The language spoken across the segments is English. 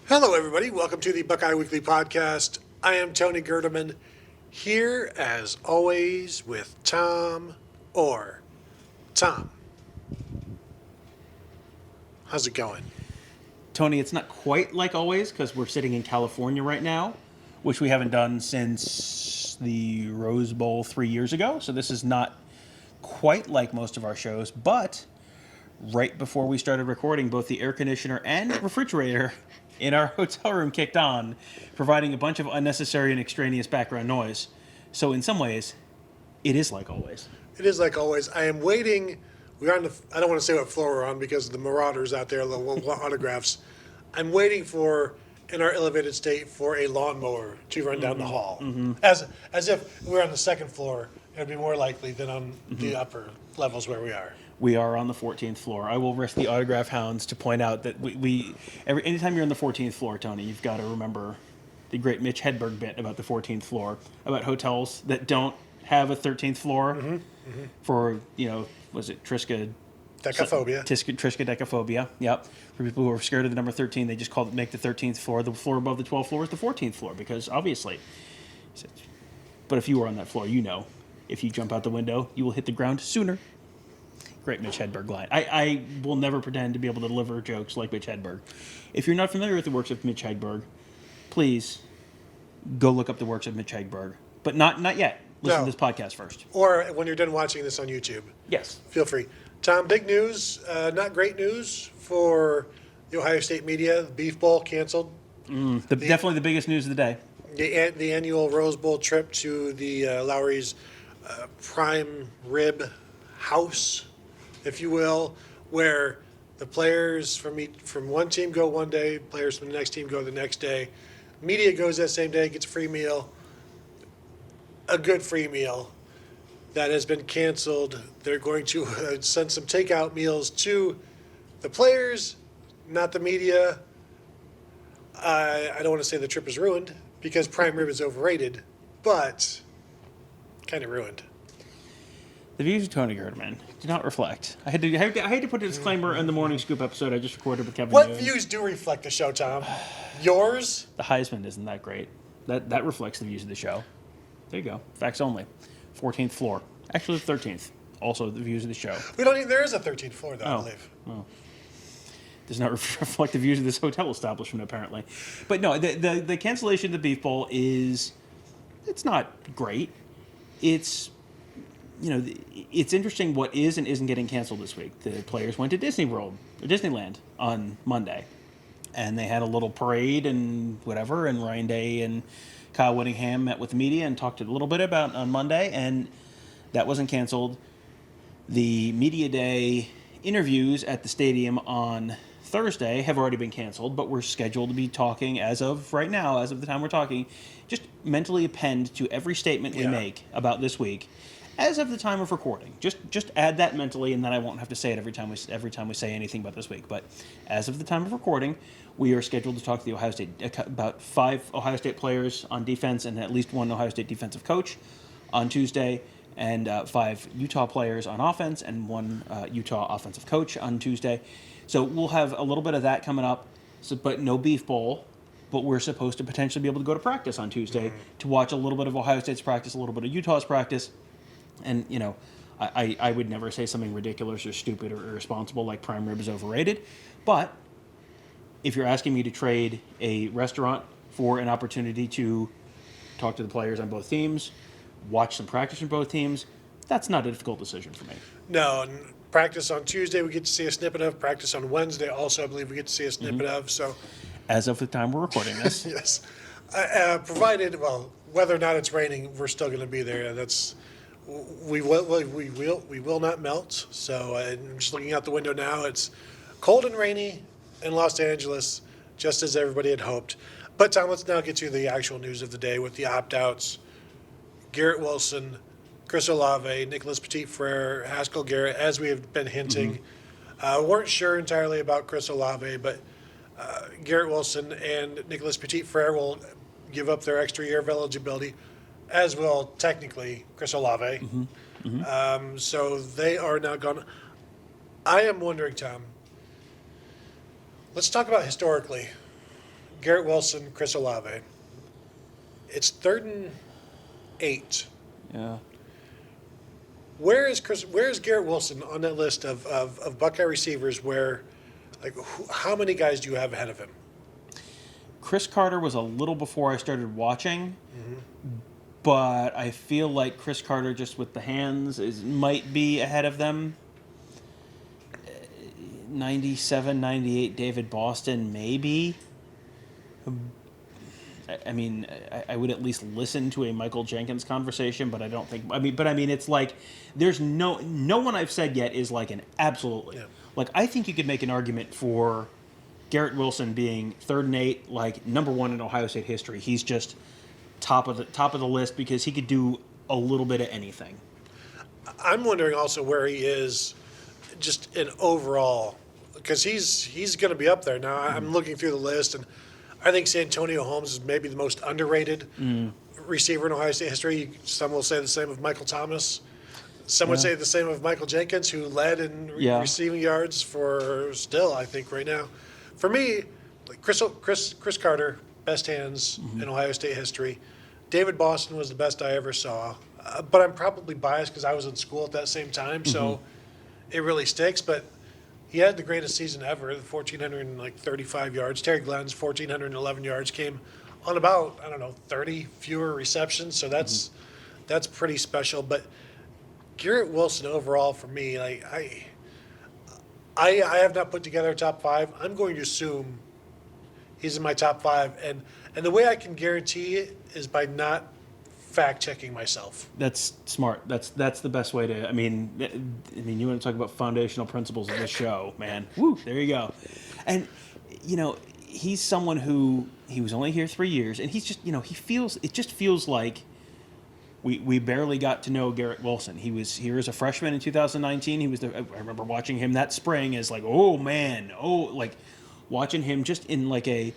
Hello, everybody. Welcome to the Buckeye Weekly Podcast. I am Tony Gerdeman, here as always with Tom Orr. Tom, how's it going? Tony, it's not quite like always because we're sitting in California right now, which we haven't done since the Rose Bowl 3 years ago. So this is not quite like most of our shows, but right before we started recording, both the air conditioner and refrigerator in our hotel room kicked on, providing a bunch of unnecessary and extraneous background noise. So in some ways, it is like always. It is like always. I am waiting. We're on the. I don't want to say what floor we're on because of the marauders out there, the autographs. I'm waiting for, in our elevated state, for a lawnmower to run down the hall. As if we're on the second floor, it would be more likely than on the upper levels where we are. We are on the 14th floor. I will risk the autograph hounds to point out that anytime you're on the 14th floor, Tony, you've got to remember the great Mitch Hedberg bit about the 14th floor, about hotels that don't have a 13th floor for, was it Triska? Decaphobia. Triska decaphobia, yep. For people who are scared of the number 13, they just make the 13th floor. The floor above the 12th floor is the 14th floor because obviously. But if you were on that floor, if you jump out the window, you will hit the ground sooner. Great Mitch Hedberg line. I will never pretend to be able to deliver jokes like Mitch Hedberg. If you're not familiar with the works of Mitch Hedberg, please go look up the works of Mitch Hedberg. But not yet. Listen to this podcast first. Or when you're done watching this on YouTube. Yes. Feel free. Tom, big news, not great news for the Ohio State media. The Beef Bowl canceled. Definitely the biggest news of the day. The annual Rose Bowl trip to the Lowry's prime rib house, if you will, where the players from one team go one day, players from the next team go the next day. Media goes that same day, gets a free meal, a good free meal that has been canceled. They're going to send some takeout meals to the players, not the media. I don't want to say the trip is ruined because prime rib is overrated, but kind of ruined. The views of Tony Gerdeman do not reflect. I had to put a disclaimer in the Morning Scoop episode I just recorded with Kevin. What Noon. views do reflect the show, Tom? Yours? The Heisman isn't that great. That reflects the views of the show. There you go. Facts only. 14th floor. Actually, the 13th. Also, the views of the show. There is a 13th floor, though, I believe. Well, does not reflect the views of this hotel establishment, apparently. But no, the cancellation of the Beef Bowl it's not great. It's interesting what is and isn't getting canceled this week. The players went to Disneyland on Monday, and they had a little parade and whatever, and Ryan Day and Kyle Whittingham met with the media and talked a little bit about on Monday, and that wasn't canceled. The media day interviews at the stadium on Thursday have already been canceled, but we're scheduled to be talking as of right now, as of the time we're talking, just mentally append to every statement we make about this week. As of the time of recording, just add that mentally, and then I won't have to say it every time we say anything about this week. But as of the time of recording, we are scheduled to talk to about 5 Ohio State players on defense and at least 1 Ohio State defensive coach on Tuesday, and 5 Utah players on offense and 1 Utah offensive coach on Tuesday. So we'll have a little bit of that coming up, but no Beef Bowl. But we're supposed to potentially be able to go to practice on Tuesday to watch a little bit of Ohio State's practice, a little bit of Utah's practice. And, I would never say something ridiculous or stupid or irresponsible like prime rib is overrated. But if you're asking me to trade a restaurant for an opportunity to talk to the players on both teams, watch some practice from both teams, that's not a difficult decision for me. No, and practice on Tuesday we get to see a snippet of. Practice on Wednesday also I believe we get to see a snippet of. So, as of the time we're recording this. Yes. Provided, whether or not it's raining, we're still going to be there. We will not melt. So I'm just looking out the window now. It's cold and rainy in Los Angeles, just as everybody had hoped. But Tom, let's now get to the actual news of the day with the opt-outs. Garrett Wilson, Chris Olave, Nicholas Petit-Frere, Haskell Garrett, as we have been hinting. Weren't sure entirely about Chris Olave, but Garrett Wilson and Nicholas Petit-Frere will give up their extra year of eligibility, as will technically Chris Olave. So they are now gone. I am wondering, Tom, let's talk about historically. Garrett Wilson, Chris Olave. It's 3rd and 8. Yeah. Where is Garrett Wilson on that list of Buckeye receivers? How many guys do you have ahead of him? Chris Carter was a little before I started watching, but I feel like Chris Carter, just with the hands, might be ahead of them. 97, 98, David Boston, maybe. I mean, I would at least listen to a Michael Jenkins conversation, but I don't think. It's like there's no one I've said yet is like an absolutely. Yeah. Like, I think you could make an argument for Garrett Wilson being 3rd and 8, like number 1 in Ohio State history. He's just top of the list because he could do a little bit of anything. I'm wondering also where he is, just in overall, because he's going to be up there now. I'm looking through the list, and I think Santonio Holmes is maybe the most underrated receiver in Ohio State history. Some will say the same of Michael Thomas. Some would say the same of Michael Jenkins, who led in receiving yards for still, I think, right now. For me, like Chris Carter, best hands in Ohio State history. David Boston was the best I ever saw. But I'm probably biased because I was in school at that same time, so it really sticks. But he had the greatest season ever, 1,435 yards. Terry Glenn's 1,411 yards came on about, 30 fewer receptions. So that's pretty special. But Garrett Wilson overall for me, I have not put together a top 5. I'm going to assume he's in my top 5. And the way I can guarantee it is by not fact-checking myself. That's smart. That's the best way to. I mean, you want to talk about foundational principles of this show, man. Woo, there you go. And he's someone who he was only here 3 years, and he's just it just feels like we barely got to know Garrett Wilson. He was here as a freshman in 2019. I remember watching him that spring as like, watching him just in like a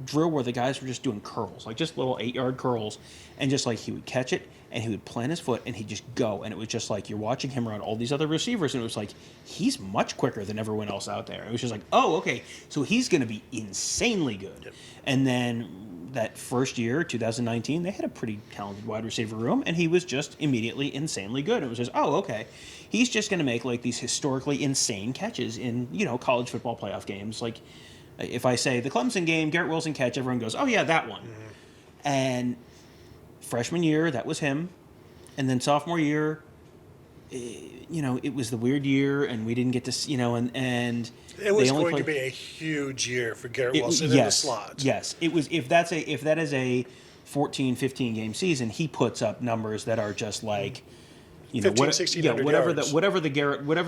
drill where the guys were just doing curls, like just little 8-yard curls, and just like he would catch it and he would plant his foot and he'd just go, and it was just like you're watching him around all these other receivers, and it was like he's much quicker than everyone else out there. It was just like, oh, okay, so he's going to be insanely good. Yep. And then that first year, 2019, they had a pretty talented wide receiver room, and he was just immediately insanely good. It was just, oh, okay, he's just going to make like these historically insane catches in college football playoff games, like. If I say the Clemson game, Garrett Wilson catch, everyone goes, oh, yeah, that one. And freshman year, that was him. And then sophomore year, it was the weird year, and we didn't get to, and it was going to be a huge year for Garrett Wilson in the slot. Yes, it was. If that is a 14, 15 game season, he puts up numbers that are just like, 1,600 yards. Whatever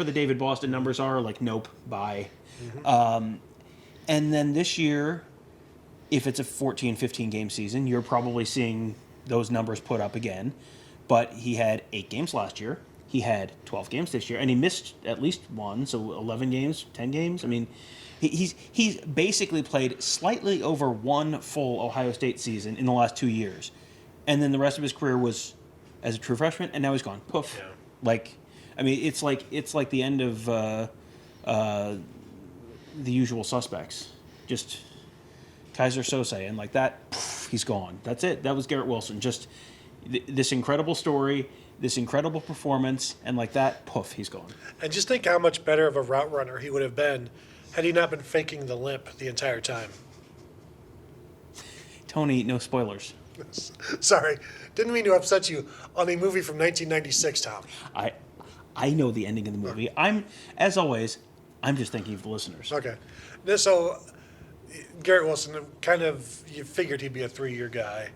the David Boston numbers are, like, nope, bye. And then this year, if it's a 14, 15 game season, you're probably seeing those numbers put up again. But he had 8 games last year. He had 12 games this year, and he missed at least one, so 11 games, 10 games. I mean, he's basically played slightly over one full Ohio State season in the last 2 years. And then the rest of his career was as a true freshman, and now he's gone. Poof. Yeah. It's like the end of The Usual Suspects. Just Kaiser Sose, and like that, he's gone. That's it. That was Garrett Wilson. Just this incredible story, this incredible performance, and like that, poof, he's gone. And just think how much better of a route runner he would have been had he not been faking the limp the entire time. Tony, no spoilers. Sorry, didn't mean to upset you on a movie from 1996, Tom. I know the ending of the movie. As always, I'm just thinking of the listeners. Okay. So, Garrett Wilson, you figured he'd be a 3-year guy.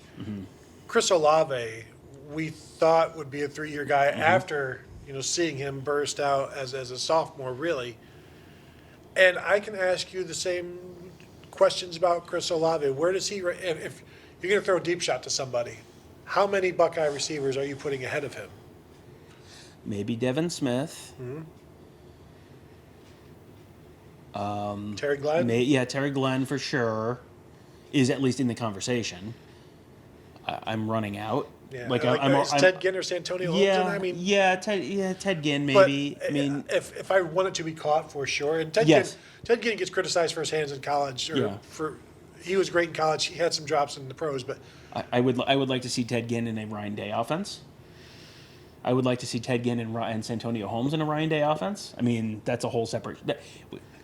Chris Olave, we thought would be a 3-year guy after, seeing him burst out as a sophomore, really. And I can ask you the same questions about Chris Olave. Where does he, if you're going to throw a deep shot to somebody, how many Buckeye receivers are you putting ahead of him? Maybe Devin Smith. Terry Glenn? Terry Glenn for sure is at least in the conversation. I'm running out. Yeah, is Ted Ginn or Santonio Holmes in there? Ted Ginn maybe. But, if I wanted to be caught, for sure. And Ted Ginn gets criticized for his hands in college, he was great in college. He had some drops in the pros, but I would like to see Ted Ginn in a Ryan Day offense. I would like to see Ted Ginn and Santonio Holmes in a Ryan Day offense. I mean, that's a whole separate.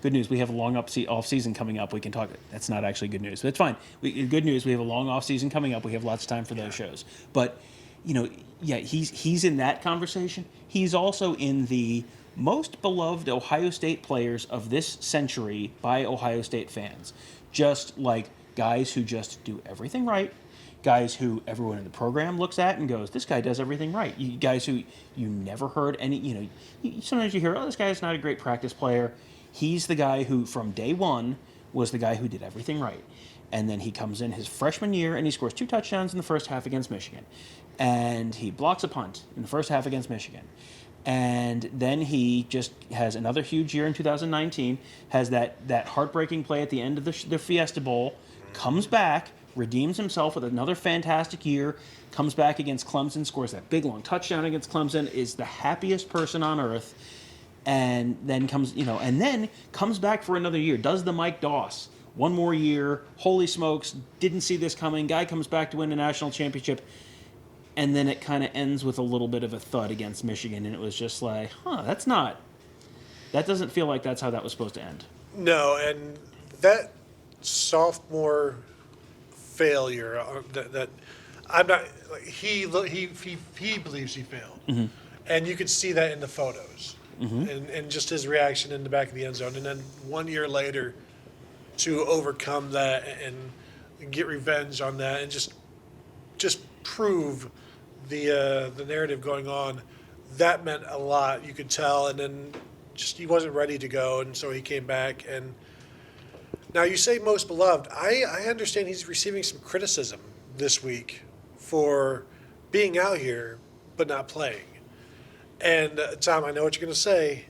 Good news, we have a long off season coming up. We can talk. That's not actually good news, but it's fine. Good news, we have a long off season coming up. We have lots of time for those shows. But he's in that conversation. He's also in the most beloved Ohio State players of this century by Ohio State fans. Just like guys who just do everything right. Guys who everyone in the program looks at and goes, this guy does everything right. You guys who you never heard any, sometimes you hear, oh, this guy's not a great practice player. He's the guy who, from day one, was the guy who did everything right. And then he comes in his freshman year and he scores 2 touchdowns in the first half against Michigan. And he blocks a punt in the first half against Michigan. And then he just has another huge year in 2019, has that heartbreaking play at the end of the Fiesta Bowl, comes back, redeems himself with another fantastic year, comes back against Clemson, scores that big long touchdown against Clemson, is the happiest person on earth, and then comes back for another year, does the Mike Doss, one more year, holy smokes, didn't see this coming, guy comes back to win a national championship, and then it kind of ends with a little bit of a thud against Michigan, and it was just like, that doesn't feel like that's how that was supposed to end. No, and that sophomore failure that I'm not. He believes he failed, mm-hmm. and you could see that in the photos, mm-hmm. and just his reaction in the back of the end zone, and then 1 year later to overcome that and get revenge on that, and just prove the narrative going on. That meant a lot. You could tell, and then just he wasn't ready to go, and so he came back and. Now, you say most beloved. I understand he's receiving some criticism this week for being out here but not playing. And, Tom, I know what you're going to say.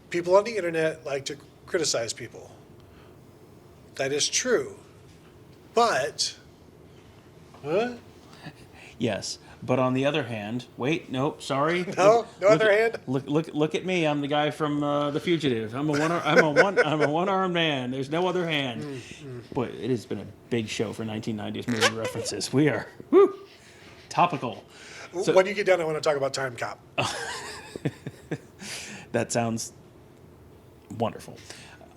People on the internet like to criticize people. That is true. But, Yes. But on the other hand, wait, nope, sorry. No other hand. Look at me. I'm the guy from The Fugitive. I'm a one-armed man. There's no other hand. Boy, it has been a big show for 1990s movie references. We are topical. So, when you get done, I want to talk about Time Cop. That sounds wonderful.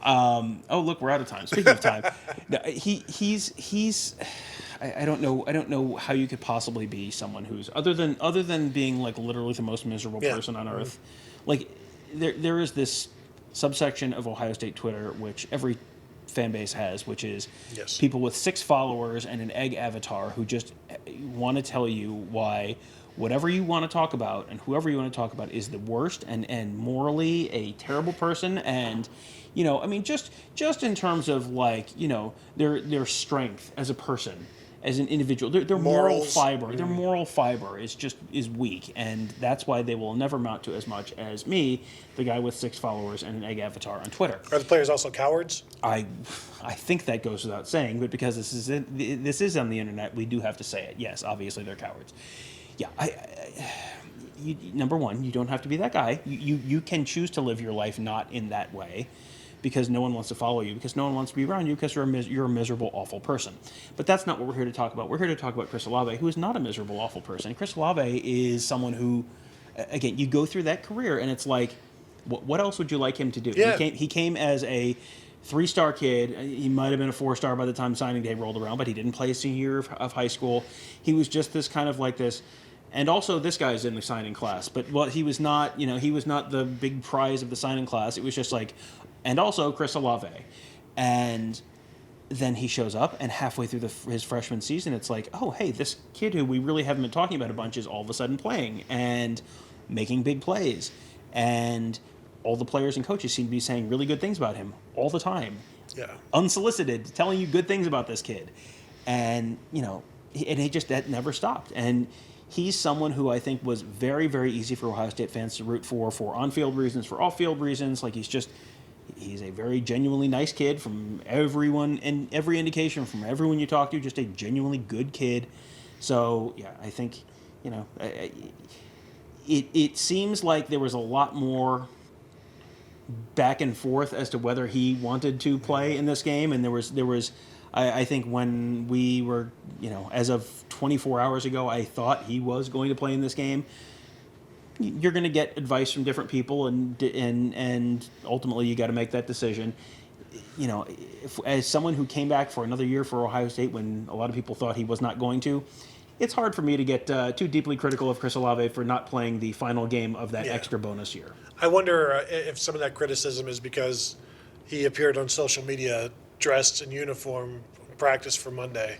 Look, we're out of time. Speaking of time, he's. I don't know how you could possibly be someone who's other than being like literally the most miserable person on earth. Like there is this subsection of Ohio State Twitter which every fan base has, which is people with 6 followers and an egg avatar who just want to tell you why whatever you want to talk about and whoever you want to talk about is the worst and morally a terrible person. And just in terms of like their strength as a person, as an individual, their moral fiber, their moral fiber is weak, and that's why they will never amount to as much as me, the guy with 6 followers and an egg avatar on Twitter. Are the players also cowards? I think that goes without saying, but because this is on the internet, we do have to say it. Yes, obviously they're cowards. Yeah, number one, you don't have to be that guy. You can choose to live your life not in that way, because no one wants to follow you, because no one wants to be around you, because you're a miserable, awful person. But that's not what we're here to talk about. We're here to talk about Chris Olave, who is not a miserable, awful person. Chris Olave is someone who, again, you go through that career, and it's like, what else would you like him to do? Yeah. He came as a 3-star kid. He might have been a 4-star by the time signing day rolled around, but he didn't play a senior year of high school. He was just this kind of like this. And also, this guy's in the signing class, but he was not. He was not the big prize of the signing class. It was just like, and also Chris Olave, and then he shows up, and halfway through his freshman season, it's like, oh, hey, this kid who we really haven't been talking about a bunch is all of a sudden playing and making big plays, and all the players and coaches seem to be saying really good things about him all the time, unsolicited, telling you good things about this kid, and that never stopped. And he's someone who I think was very, very easy for Ohio State fans to root for on-field reasons, for off-field reasons. Like he's a very genuinely nice kid from everyone, and every indication from everyone you talk to, just a genuinely good kid. So, yeah, I think, it seems like there was a lot more back and forth as to whether he wanted to play in this game, and there was. I think when we were, as of 24 hours ago, I thought he was going to play in this game. You're going to get advice from different people, and ultimately you got to make that decision. As someone who came back for another year for Ohio State when a lot of people thought he was not going to, it's hard for me to get too deeply critical of Chris Olave for not playing the final game of that extra bonus year. I wonder if some of that criticism is because he appeared on social media dressed in uniform, practice for Monday.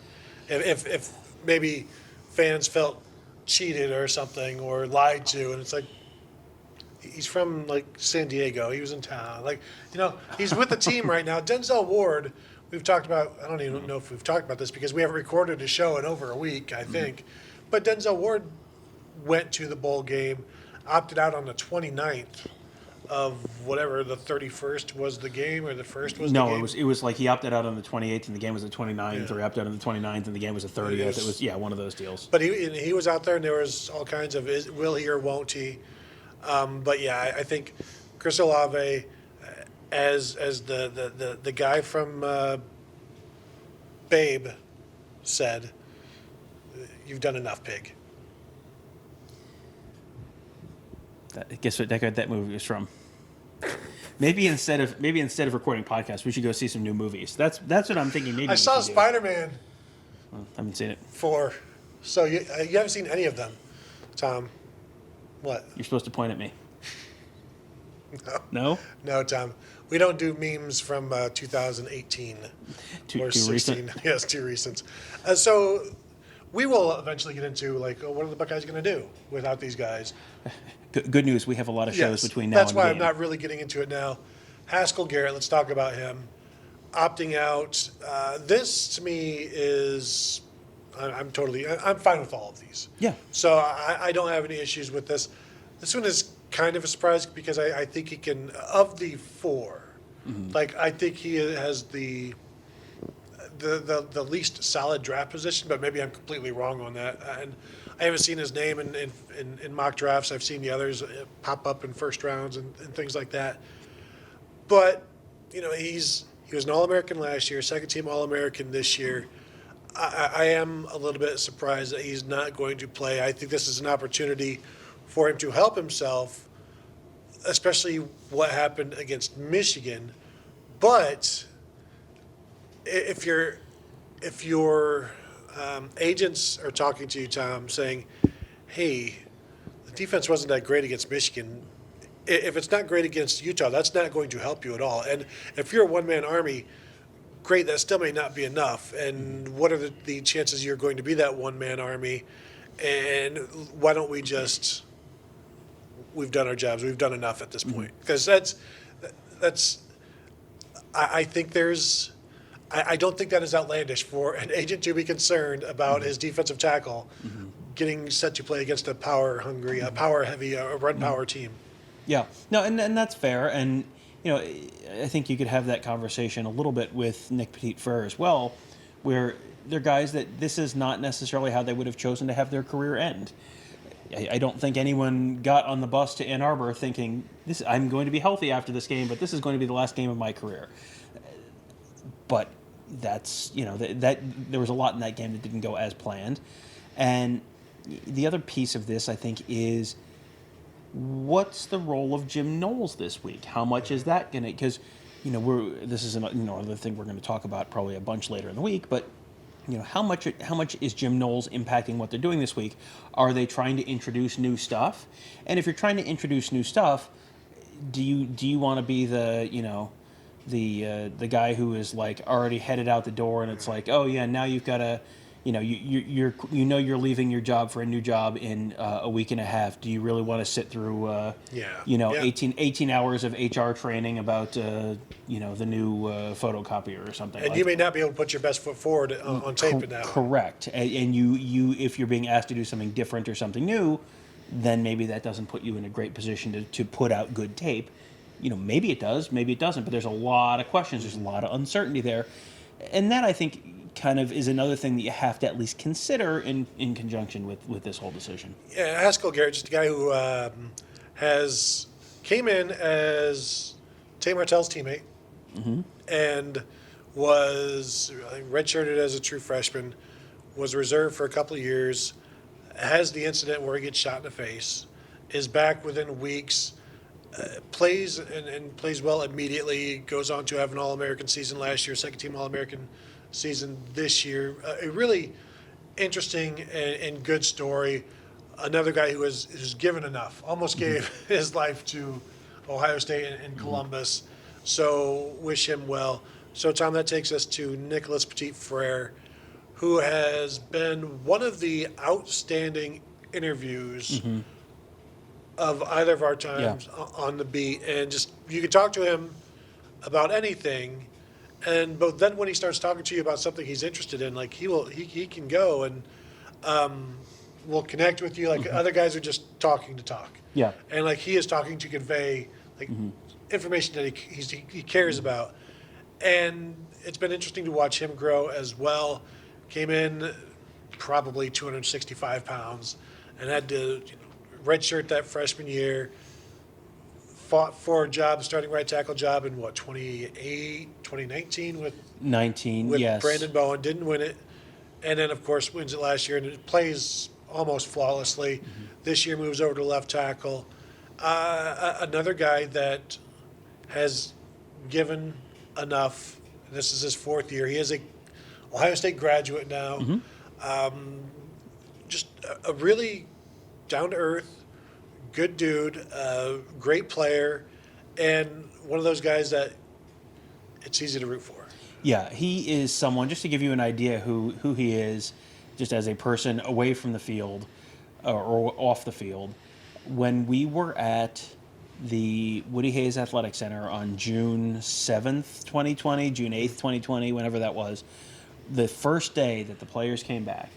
If maybe fans felt cheated or something or lied to, and it's like, he's from San Diego. He was in town. He's with the team right now. Denzel Ward, we've talked about, I don't even know if we've talked about this because we haven't recorded a show in over a week, I think. But Denzel Ward went to the bowl game, opted out on the 29th of whatever, the 31st was the game, or the 1st was the game? No, it was like he opted out on the 28th and the game was the 29th, or he opted out on the 29th and the game was the 30th. It was one of those deals. But he was out there, and there was all kinds of, will he or won't he? But yeah, I think Chris Olave, as the guy from Babe said, you've done enough, pig. Guess what that movie was from? Maybe instead of recording podcasts, we should go see some new movies. That's what I'm thinking. Maybe I saw Spider-Man. I haven't seen it. 4. So you haven't seen any of them, Tom. What? You're supposed to point at me. No? No? No, Tom. We don't do memes from 2018 or 16. Recent? Yes, too recent. So we will eventually get into what are the Buckeyes going to do without these guys? Good news. We have a lot of shows between now That's and why game. I'm not really getting into it now. Haskell Garrett, let's talk about him. Opting out. This to me is, I'm fine with all of these. Yeah. So I don't have any issues with this. This one is kind of a surprise because I think he can, of the 4, I think he has the least solid draft position, but maybe I'm completely wrong on that. And I haven't seen his name in mock drafts. I've seen the others pop up in first rounds and things like that. But, he was an All-American last year, second-team All-American this year. I am a little bit surprised that he's not going to play. I think this is an opportunity for him to help himself, especially what happened against Michigan. But if your agents are talking to you, Tom, saying, hey, the defense wasn't that great against Michigan, if it's not great against Utah, that's not going to help you at all. And if you're a one-man army, great, that still may not be enough. And what are the chances you're going to be that one-man army? And why don't we just, we've done our jobs, we've done enough at this point. Because I think there's, I don't think that is outlandish for an agent to be concerned about his defensive tackle getting set to play against a power-hungry, a power-heavy, a run-power team. Yeah. No, and that's fair. And, I think you could have that conversation a little bit with Nick Petit-Frere as well, where they're guys that this is not necessarily how they would have chosen to have their career end. I don't think anyone got on the bus to Ann Arbor thinking, I'm going to be healthy after this game, but this is going to be the last game of my career. But that's, that there was a lot in that game that didn't go as planned. And the other piece of this, I think, is what's the role of Jim Knowles this week? How much is that going to, because, this is another thing we're going to talk about probably a bunch later in the week, but how much is Jim Knowles impacting what they're doing this week? Are they trying to introduce new stuff? And if you're trying to introduce new stuff, do you want to be the the guy who is already headed out the door and it's like, oh yeah, now you've got to, you're leaving your job for a new job in a week and a half. Do you really want to sit through 18 hours of HR training about the new photocopier or something? And you may not be able to put your best foot forward on tape in that. Correct. And you if you're being asked to do something different or something new, then maybe that doesn't put you in a great position to put out good tape. Maybe it does, maybe it doesn't, but there's a lot of questions. There's a lot of uncertainty there. And that, I think, kind of is another thing that you have to at least consider in conjunction with this whole decision. Yeah, Haskell Garrett, just a guy who came in as Tate Martell's teammate, and was redshirted as a true freshman, was reserved for a couple of years, has the incident where he gets shot in the face, is back within weeks, plays and plays well immediately, goes on to have an All-American season last year, second-team All-American season this year. A really interesting and good story. Another guy who's given enough, almost gave his life to Ohio State and Columbus. So wish him well. So Tom, that takes us to Nicholas Petit-Frere, who has been one of the outstanding interviews of either of our times on the beat. And just, you can talk to him about anything. But then when he starts talking to you about something he's interested in, like he can go and will connect with you. Like other guys are just talking to talk. Yeah. And like he is talking to convey like information that he cares about. And it's been interesting to watch him grow as well. Came in probably 265 pounds and had to redshirt that freshman year. Fought for a job, starting right tackle job in 2019 with 19, with yes. Brandon Bowen. Didn't win it. And then, of course, wins it last year and it plays almost flawlessly. This year moves over to left tackle. Another guy that has given enough. This is his fourth year. He is a Ohio State graduate now. Just a really down-to-earth, good dude, great player, and one of those guys that it's easy to root for. Yeah, he is someone, just to give you an idea who he is, just as a person away from the field or off the field. When we were at the Woody Hayes Athletic Center on June 7th, 2020, June 8th, 2020, whenever that was, the first day that the players came back,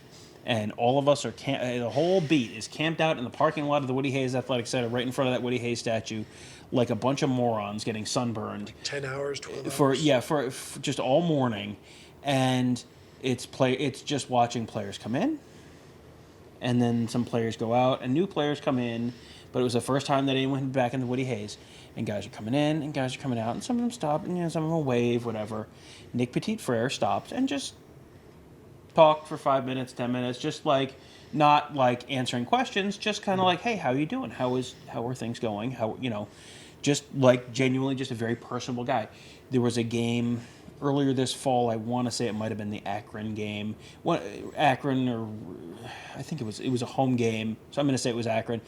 and all of us are the whole beat is camped out in the parking lot of the Woody Hayes Athletic Center, right in front of that Woody Hayes statue, like a bunch of morons getting sunburned. 10 hours, 12 hours. For just all morning, and it's just watching players come in, and then some players go out, and new players come in. But it was the first time that anyone had been back in the Woody Hayes, and guys are coming in and guys are coming out, and some of them stop, and some of them wave, whatever. Nick Petit-Frere stopped and just talked for 5 minutes, 10 minutes, just like not like answering questions, just kind of like, hey, how are you doing? How are things going? Just like genuinely just a very personable guy. There was a game earlier this fall. I want to say it might have been the Akron game. Akron, or I think it was a home game, so I'm going to say it was Akron.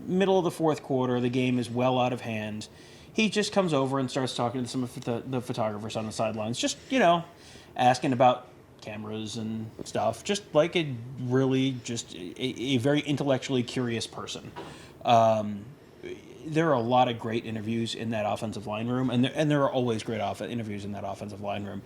Middle of the fourth quarter, the game is well out of hand. He just comes over and starts talking to some of the photographers on the sidelines, just, asking about cameras and stuff, just like a really just a very intellectually curious person. There are a lot of great interviews in that offensive line room, and there are always great interviews in that offensive line room.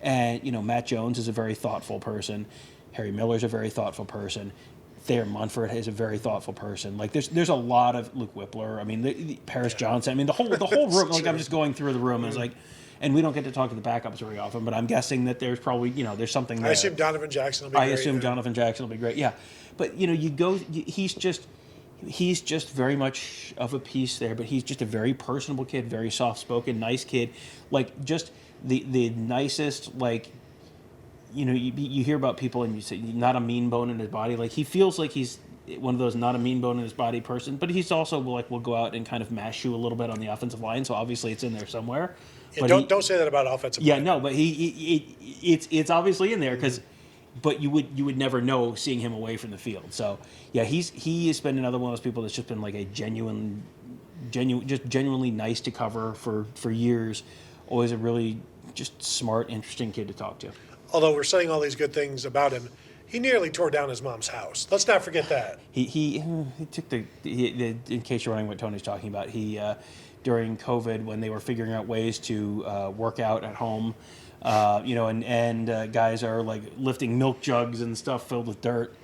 And, Matt Jones is a very thoughtful person. Harry Miller's a very thoughtful person. Thayer Munford is a very thoughtful person. Like there's a lot of Luke Whippler. I mean, the Paris Johnson. I mean, the whole room. Like I'm just going through the room. It's like, and we don't get to talk to the backups very often, but I'm guessing that there's probably there's something there. I assume Donovan Jackson will be great. Donovan Jackson will be great. Yeah, but he's just very much of a piece there. But he's just a very personable kid, very soft spoken, nice kid. Like just the nicest like. You hear about people and you say not a mean bone in his body. Like he feels like he's one of those not a mean bone in his body person, but he's also like will go out and kind of mash you a little bit on the offensive line. So obviously it's in there somewhere. Yeah, don't say that about offensive. Yeah, no, but it's obviously in there because, but you would never know seeing him away from the field. So yeah, he has been another one of those people that's just been like a genuinely nice to cover for years. Always a really just smart, interesting kid to talk to. Although we're saying all these good things about him, he nearly tore down his mom's house. Let's not forget that. He took in case you're wondering what Tony's talking about, he during COVID when they were figuring out ways to work out at home, and guys are like lifting milk jugs and stuff filled with dirt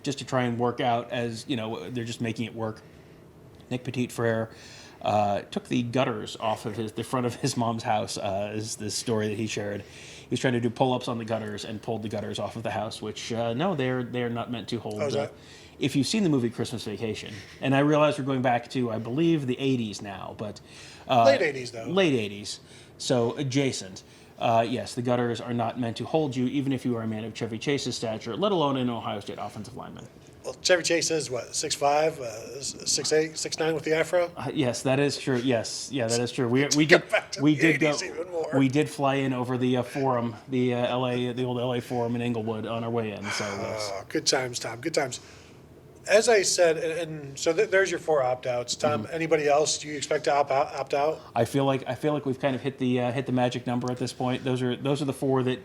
just to try and work out as, they're just making it work. Nick Petit-Frere took the gutters off of the front of his mom's house, is the story that he shared. was trying to do pull-ups on the gutters and pulled the gutters off of the house, which no, they're not meant to hold. is that? If you've seen the movie Christmas Vacation, and I realize we're going back to, I believe, the 80s now, but Late 80s, though. late 80s, so adjacent. Yes, the gutters are not meant to hold you, even if you are a man of Chevy Chase's stature, let alone an Ohio State offensive lineman. Well, Chevy Chase is what, 6'5", 6'8", 6'9" with the afro. Yes, that is true. Yes, yeah, that is true. We Go did back to we the did go 80s even more. we did fly in over the forum, the old LA forum in Inglewood on our way in. So yes. Good times, Tom. Good times. As I said, and so there's your 4 opt-outs. Tom, anybody else? Do you expect to opt out? I feel like we've kind of hit the magic number at this point. Those are the 4 that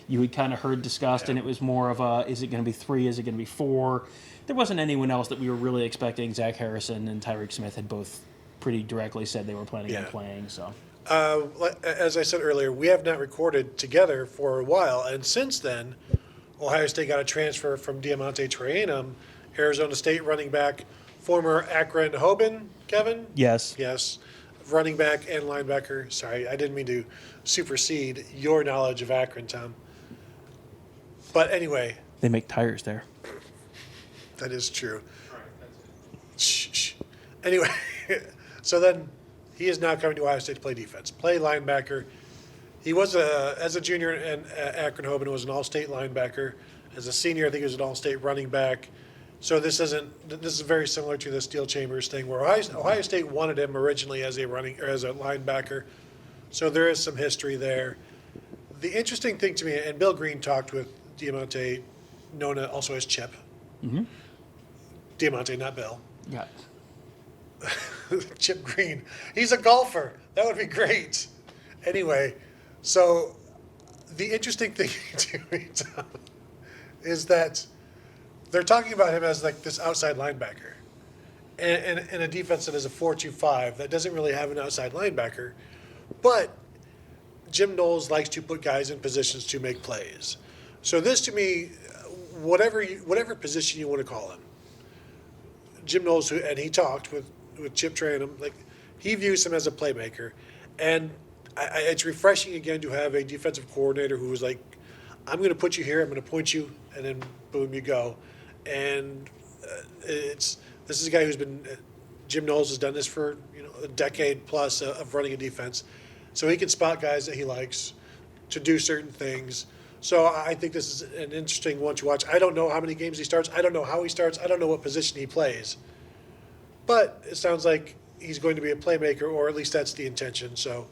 you had kind of heard discussed, and it was more of a, is it going to be 3? Is it going to be 4? There wasn't anyone else that we were really expecting. Zach Harrison and Tyreek Smith had both pretty directly said they were planning on playing. So, As I said earlier, we have not recorded together for a while, and since then, Ohio State got a transfer from DeaMonte Trayanum, Arizona State running back, former Akron Hoban, Kevin? yes. Yes, running back and linebacker. Sorry, I didn't mean to supersede your knowledge of Akron, Tom. But anyway, They make tires there. that is true. Shh, shh. Anyway, so then he is now coming to Ohio State to play defense, play linebacker. He was as a junior in Akron Hoban was an all-state linebacker. As a senior, I think he was an all-state running back. So this is very similar to the Steel Chambers thing, where Ohio State wanted him originally as a linebacker. So there is some history there. The interesting thing to me, and Bill Green talked with DeaMonte, known also as Chip. Mm-hmm. DeaMonte, not Bill. Yeah. Chip Green. He's a golfer. That would be great. Anyway, so the interesting thing to me, Tom, is that they're talking about him as like this outside linebacker. And a defense that is a 4-2-5 that doesn't really have an outside linebacker. But Jim Knowles likes to put guys in positions to make plays. So this to me, whatever position you want to call him, Jim Knowles, and he talked with Chip Trayanum, like he views him as a playmaker, and it's refreshing again to have a defensive coordinator who was like, I'm going to put you here, I'm going to point you, and then boom, you go. And this is a guy who's been, Jim Knowles has done this for a decade plus of running a defense, so he can spot guys that he likes to do certain things. So I think this is an interesting one to watch. I don't know how many games he starts. I don't know how he starts. I don't know what position he plays. But it sounds like he's going to be a playmaker, or at least that's the intention. So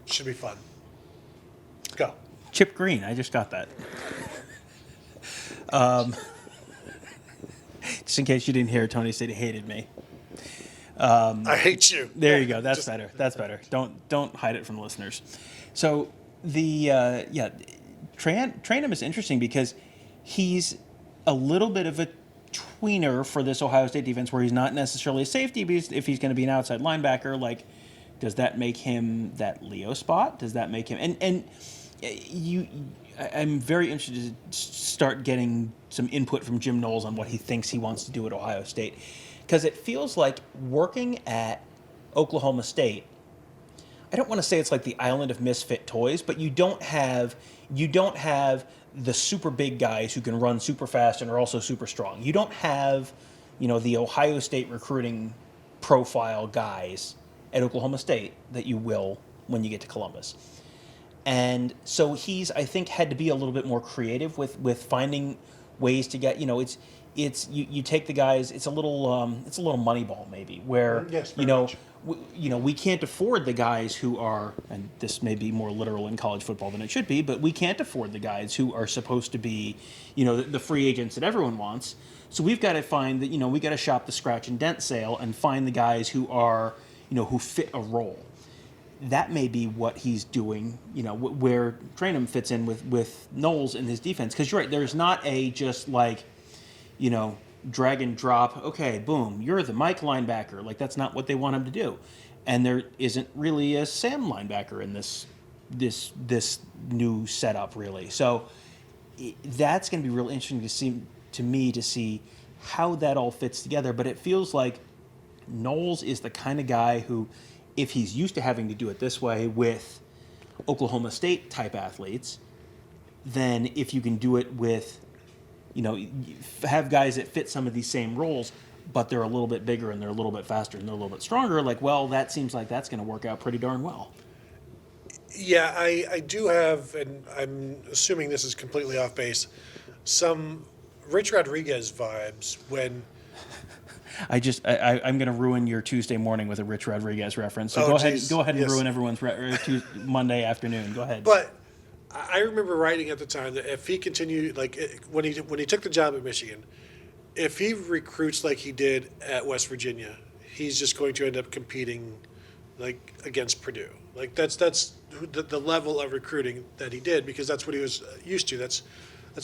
it should be fun. Go. Chip Green. I just got that. Just in case you didn't hear, Tony said he hated me. I hate you. There you go. That's better. That's better. Don't hide it from the listeners. So Trayanum is interesting because he's a little bit of a tweener for this Ohio State defense, where he's not necessarily a safety, but if he's going to be an outside linebacker, like, does that make him that Leo spot? Does that make him I'm very interested to start getting some input from Jim Knowles on what he thinks he wants to do at Ohio State, because it feels like working at Oklahoma State, I don't want to say it's like the island of misfit toys, but you don't have the super big guys who can run super fast and are also super strong. You don't have, the Ohio State recruiting profile guys at Oklahoma State that you will when you get to Columbus. And so he's, I think, had to be a little bit more creative with finding ways to get, it's you take the guys, it's a little Moneyball maybe, where yes, we can't afford the guys who are, and this may be more literal in college football than it should be, but we can't afford the guys who are supposed to be, the free agents that everyone wants. So we've got to find that, we got to shop the scratch and dent sale and find the guys who are, who fit a role. That may be what he's doing, where Trayanum fits in with Knowles in his defense. Because you're right, there's not a just like, drag and drop, okay, boom, you're the Mike linebacker. Like, that's not what they want him to do. And there isn't really a Sam linebacker in this new setup, really. So that's going to be real interesting to see how that all fits together. But it feels like Knowles is the kind of guy who, if he's used to having to do it this way with Oklahoma State type athletes, than if you can do it with, have guys that fit some of these same roles, but they're a little bit bigger and they're a little bit faster and they're a little bit stronger. Like, well, that seems like that's going to work out pretty darn well. Yeah, I do have, and I'm assuming this is completely off base, some Rich Rodriguez vibes when... I'm going to ruin your Tuesday morning with a Rich Rodriguez reference. So go ahead and ruin everyone's Monday afternoon. Go ahead. But I remember writing at the time that if he continued, when he took the job at Michigan, if he recruits like he did at West Virginia, he's just going to end up competing against Purdue. That's the level of recruiting that he did, because that's what he was used to. That's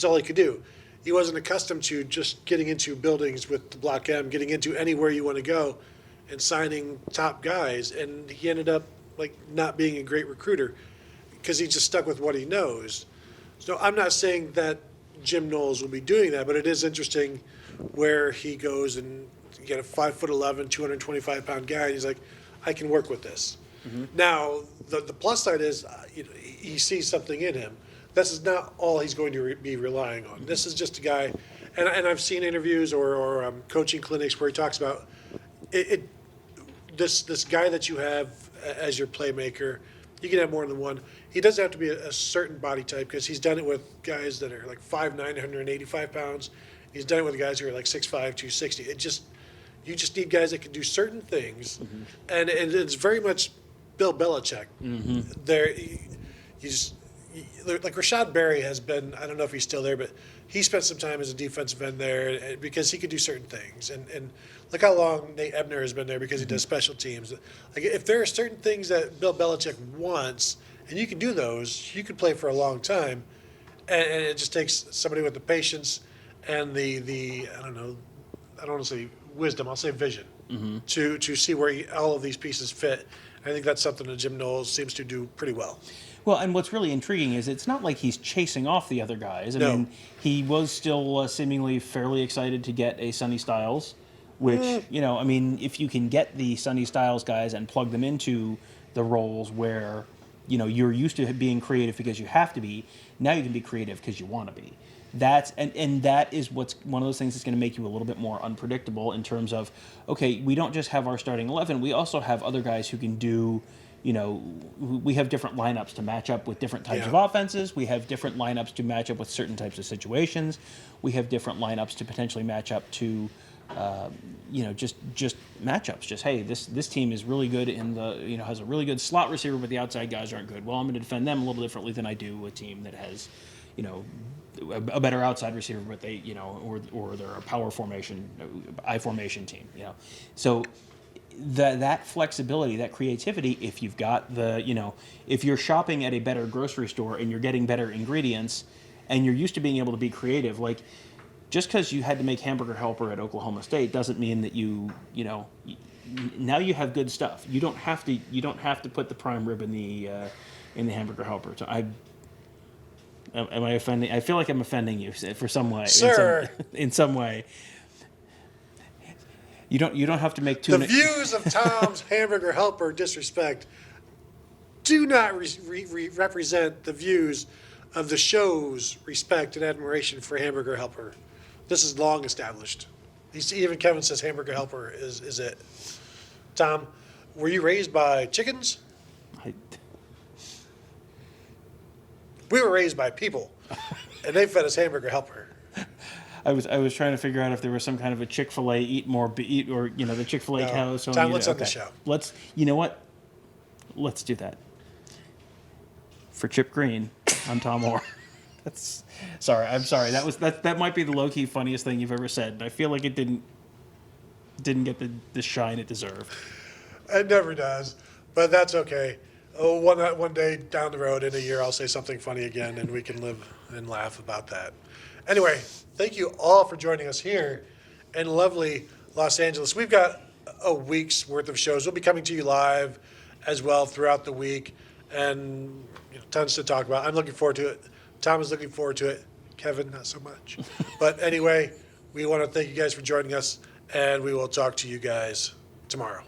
all he could do. He wasn't accustomed to just getting into buildings with the Block M, getting into anywhere you want to go, and signing top guys. And he ended up not being a great recruiter because he just stuck with what he knows. So I'm not saying that Jim Knowles will be doing that, but it is interesting where he goes and you get a 5'11", 225-pound guy, and he's like, I can work with this. Mm-hmm. Now, the plus side is he sees something in him. This is not all he's going to be relying on. This is just a guy, and I've seen interviews or coaching clinics where he talks about this guy that you have as your playmaker. You can have more than one. He doesn't have to be a certain body type, because he's done it with guys that are 5'9", 185 pounds. He's done it with guys who are 6'5", 260. You just need guys that can do certain things, mm-hmm. and it's very much Bill Belichick. Mm-hmm. Rashad Berry has been, I don't know if he's still there, but he spent some time as a defensive end there because he could do certain things. And look how long Nate Ebner has been there because he does special teams. If there are certain things that Bill Belichick wants, and you can do those, you could play for a long time. And it just takes somebody with the patience and the I don't want to say wisdom, I'll say vision, mm-hmm. to see where all of these pieces fit. I think that's something that Jim Knowles seems to do pretty well. Well, and what's really intriguing is it's not like he's chasing off the other guys. I mean, he was still seemingly fairly excited to get a Sonny Styles, which, if you can get the Sonny Styles guys and plug them into the roles where, you're used to being creative because you have to be, now you can be creative because you want to be. That is what's one of those things that's going to make you a little bit more unpredictable in terms of, okay, we don't just have our starting 11, we also have other guys who can do, we have different lineups to match up with different types of offenses. We have different lineups to match up with certain types of situations. We have different lineups to potentially match up to, just matchups. Just, hey, this team is really good in the, has a really good slot receiver, but the outside guys aren't good. Well, I'm going to defend them a little differently than I do a team that has, a better outside receiver, but they, or they're a power formation, I formation team, So that flexibility, that creativity, if you've got if you're shopping at a better grocery store and you're getting better ingredients and you're used to being able to be creative, just because you had to make hamburger helper at Oklahoma State doesn't mean that now you have good stuff. You don't have to put the prime rib in the hamburger helper. So am I offending? I feel like I'm offending you for some way. Sir. In some way. You don't have to make tuna. The views of Tom's Hamburger Helper disrespect do not represent the views of the show's respect and admiration for Hamburger Helper. This is long established. Even Kevin says Hamburger Helper is it. Tom, were you raised by chickens? We were raised by people, and they fed us Hamburger Helper. I was trying to figure out if there was some kind of a Chick-fil-A eat or the Chick-fil-A cow. So Tom, let's end the show. You know what? Let's do that. For Chip Green, I'm Tom Orr. I'm sorry. That might be the low-key funniest thing you've ever said. And I feel like it didn't get the shine it deserved. It never does, but that's okay. Oh, one day down the road in a year, I'll say something funny again, and we can live and laugh about that. Anyway, thank you all for joining us here in lovely Los Angeles. We've got a week's worth of shows. We'll be coming to you live as well throughout the week, and tons to talk about. I'm looking forward to it. Tom is looking forward to it. Kevin, not so much. But anyway, we want to thank you guys for joining us, and we will talk to you guys tomorrow.